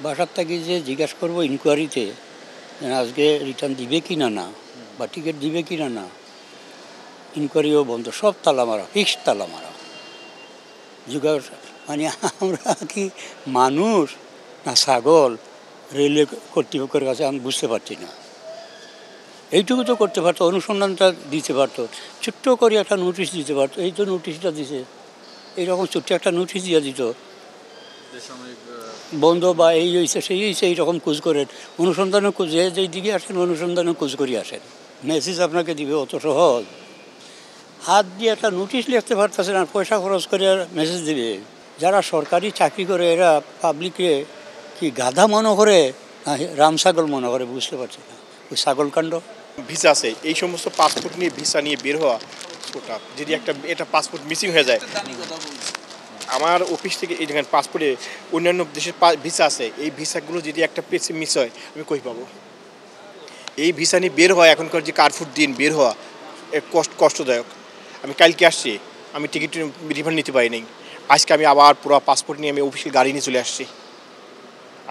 বাসার থেকে যে জিজ্ঞাসা করবো ইনকোয়ারিতে আজকে রিটার্ন দিবে কি না বা টিকিট দিবে কি না, ইনকোয়ারিও বন্ধ, সব তালা মারা, ফিক্সড তালা মারা। মানে আমরা কি মানুষ না ছাগল রেলওয়ে কর্তৃপক্ষের কাছে আমি বুঝতে পারছি না। এইটুকু তো করতে পারতো, অনুসন্ধানটা দিতে পারতো, ছোট্ট করে একটা নোটিশ দিতে পারতো। এই তো নোটিশটা দিছে, এইরকম ছোট্ট একটা নোটিশ দিয়ে দিত বন্ধ বা এই হয়েছে সেই হয়েছে, এইরকম খোঁজ করেন, অনুসন্ধানে খোঁজ, যেই দিকে আসেন অনুসন্ধানে খোঁজ করিয়ে আসেন, মেসেজ আপনাকে দিবে, অত সহজ। হাত দিয়ে একটা নোটিশ লিখতে পারতেছেন আর পয়সা খরচ করে মেসেজ দিবে। যারা সরকারি চাকরি করে এরা পাবলিকে কি গাধা মনে করে না রাম ছাগল মনে করে বুঝতে পারছি না। ওই ছাগল কাণ্ড। ভিসা আছে, এই সমস্ত পাসপোর্ট নিয়ে ভিসা নিয়ে বের হওয়া, ওটা যদি এটা পাসপোর্ট মিসিং হয়ে যায়, আমার অফিস থেকে এই যেখানে পাসপোর্টে অন্যান্য দেশের ভিসা আছে, এই ভিসাগুলো যদি একটা পেজ মিস হয় আমি কই পাবো? এই ভিসা নিয়ে বের হওয়া, এখনকার যে কারফুট দিন বের হওয়া কষ্টদায়ক। আমি কালকে আসছি, আমি টিকিট রিফান্ড নিতে পারিনি। আজকে আমি আবার পুরো পাসপোর্ট নিয়ে আমি অফিসিয়াল গাড়ি নিয়ে চলে আসছি।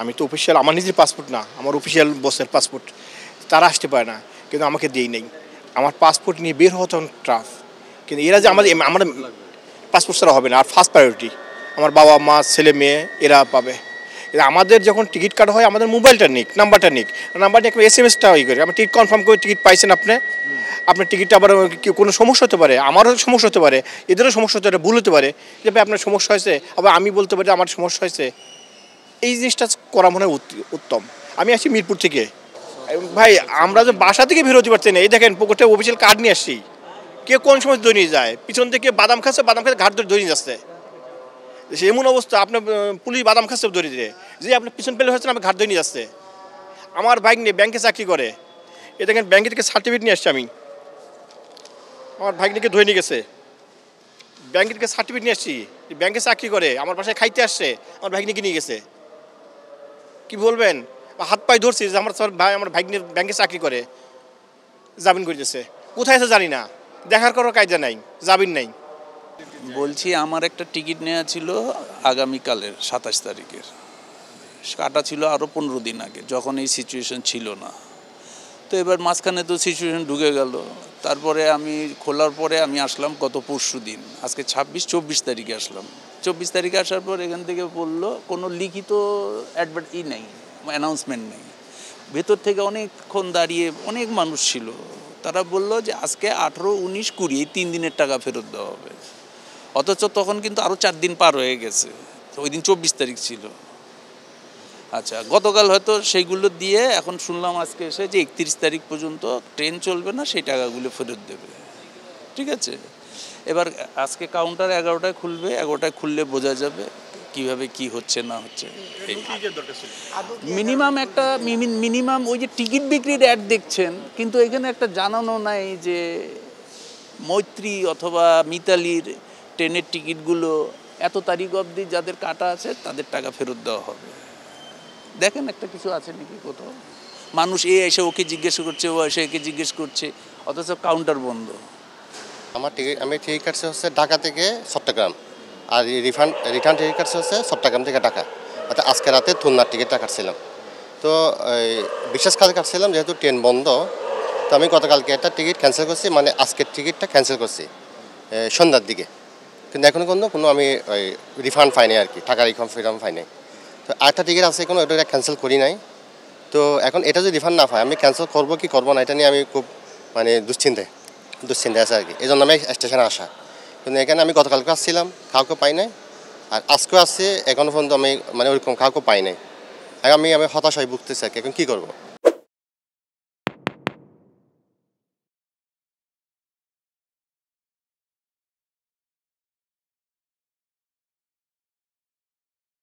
আমি তো অফিসিয়াল, আমার নিজের পাসপোর্ট না, আমার অফিসিয়াল বসের পাসপোর্ট, তারা আসতে পারে না, কিন্তু আমাকে দিই নেই। আমার পাসপোর্ট নিয়ে বের হওয়া তখন ট্রাফ, কিন্তু এরা যে আমার পাসপোর্ট ছাড়া হবে না। আর ফার্স্ট প্রায়োরিটি আমার বাবা মা ছেলে মেয়ে এরা পাবে। আমাদের যখন টিকিট কাটা হয় আমাদের মোবাইলটা নিক, নাম্বারটা নিক, নাম্বারটা একবার SMS-টা ই করে আমার টিকিট কনফার্ম করে টিকিট পাইছেন আপনি, আপনার টিকিটটা আবার কোনো সমস্যা হতে পারে, আমারও সমস্যা হতে পারে, এদেরও সমস্যা হতে পারে, ভুল হতে পারে, যে ভাই আপনার সমস্যা হয়েছে, আবার আমি বলতে পারি আমার সমস্যা হয়েছে। এই জিনিসটা করা মনে হয় উত্তম। আমি আসছি মিরপুর থেকে, ভাই আমরা যে বাসা থেকে বেরোতে পারছি না। এই দেখেন পকেটে অফিসিয়াল কার্ড নিয়ে আসছি, কে কোন সময় ধরে নিয়ে যায়, পিছন থেকে বাদাম খাচ্ছে, বাদাম খাচ্ছে ঘাট ধরে নিয়ে যাচ্ছে। সে এমন অবস্থা, আপনার পুলিশ বাদাম খাচ্ছে ধরে দিয়ে, যে আপনার পিছন পেলে হচ্ছে না, আমি ঘাট ধরে নিয়ে যাচ্ছে। আমার বাইক নিয়ে ব্যাংকে চাকরি করে, এ দেখেন ব্যাংকে থেকে সার্টিফিকেট নিয়ে আসছি আমি, আমার ভাই নিয়ে ধরে নিয়ে গেছে, ব্যাংকের থেকে সার্টিফিকেট নিয়ে আসছি, ব্যাংকে চাকরি করে, আমার বাসায় খাইতে আসছে, আমার ভাই নিয়ে গেছে। কি বলবেন, হাত পায়ে ধরছি যে আমার ভাই, আমার ভাই নিয়ে ব্যাংকে চাকরি করে, জামিন করতেছে, কোথায় আছে জানি না, দেখার কোনো কায়দা নাই, জামিন নাই। বলছি আমার একটা টিকিট নেওয়া ছিল আগামীকালের 27 তারিখের, কাটা ছিল আরও 15 দিন আগে, যখন এই সিচুয়েশন ছিল না। তো এবার মাঝখানে তো সিচুয়েশন ঢুকে গেল, তারপরে আমি খোলার পরে আমি আসলাম গত পরশু দিন, আজকে 24 তারিখে আসলাম। 24 তারিখে আসার পর এখান থেকে বললো কোনো লিখিত নেই, অ্যানাউন্সমেন্ট নেই। ভেতর থেকে অনেকক্ষণ দাঁড়িয়ে অনেক মানুষ ছিল, তারা বললো যে আজকে 18, 19, 20 এই 3 দিনের টাকা ফেরত দেওয়া হবে। অথচ তখন কিন্তু আরও 4 দিন পার হয়ে গেছে, ওই দিন 24 তারিখ ছিল। আচ্ছা, গতকাল হয়তো সেইগুলো দিয়ে এখন শুনলাম আজকে এসে যে 31 তারিখ পর্যন্ত ট্রেন চলবে না, সেই টাকাগুলো ফেরত দেবে। ঠিক আছে, এবার আজকে কাউন্টার 11টায় খুলবে, 11টায় খুললে বোঝা যাবে কিভাবে কি হচ্ছে না হচ্ছে। মিনিমাম ওই যে টিকিট বিক্রির অ্যাড দেখছেন, কিন্তু এখানে একটা জানানো নাই যে মৈত্রী অথবা মিতালির ট্রেনের টিকিটগুলো এত তারিখ অবধি যাদের কাটা আছে তাদের টাকা ফেরত দেওয়া হবে। দেখেন একটা কিছু আছে নাকি কোথাও, মানুষ এসে ওকে জিজ্ঞেস করছে, ও এসে একে জিজ্ঞেস করছে, অথচ কাউন্টার বন্ধ। আমি টিকিট কাটছি হচ্ছে ঢাকা থেকে চট্টগ্রাম, আর রিটার্ন টিকিট কাটছি হচ্ছে চট্টগ্রাম থেকে ঢাকা। অর্থাৎ আজকে রাতে খুলনার টিকিটটা কাটছিলাম। তো বিশেষ কাজে কাটছিলাম, যেহেতু ট্রেন বন্ধ, তো আমি গতকালকে একটা টিকিট ক্যান্সেল করছি, মানে আজকের টিকিটটা ক্যান্সেল করছি সন্ধ্যার দিকে, কিন্তু এখনও কোনো আমি রিফান্ড পাইনি আর কি, টাকা রিফান্ড পাইনি। তো আরেকটা টিকিট আছে, ওটা ক্যান্সেল করি নাই। তো এখন এটা যদি রিফান্ড না পাই, আমি ক্যান্সেল করবো কি করবো না, এটা নিয়ে আমি খুব দুশ্চিন্তায় আছে আর কি। এই জন্য আমি স্টেশনে আসা, কিন্তু এখানে আমি গতকালকে আসছিলাম, কাউকে পাই নাই, আর আজকেও আসছি, এখনও পর্যন্ত আমি ওইরকম কাউকে পাই নাই। আমি হতাশায় ভুগতেছি আর কি, এখন কী করবো।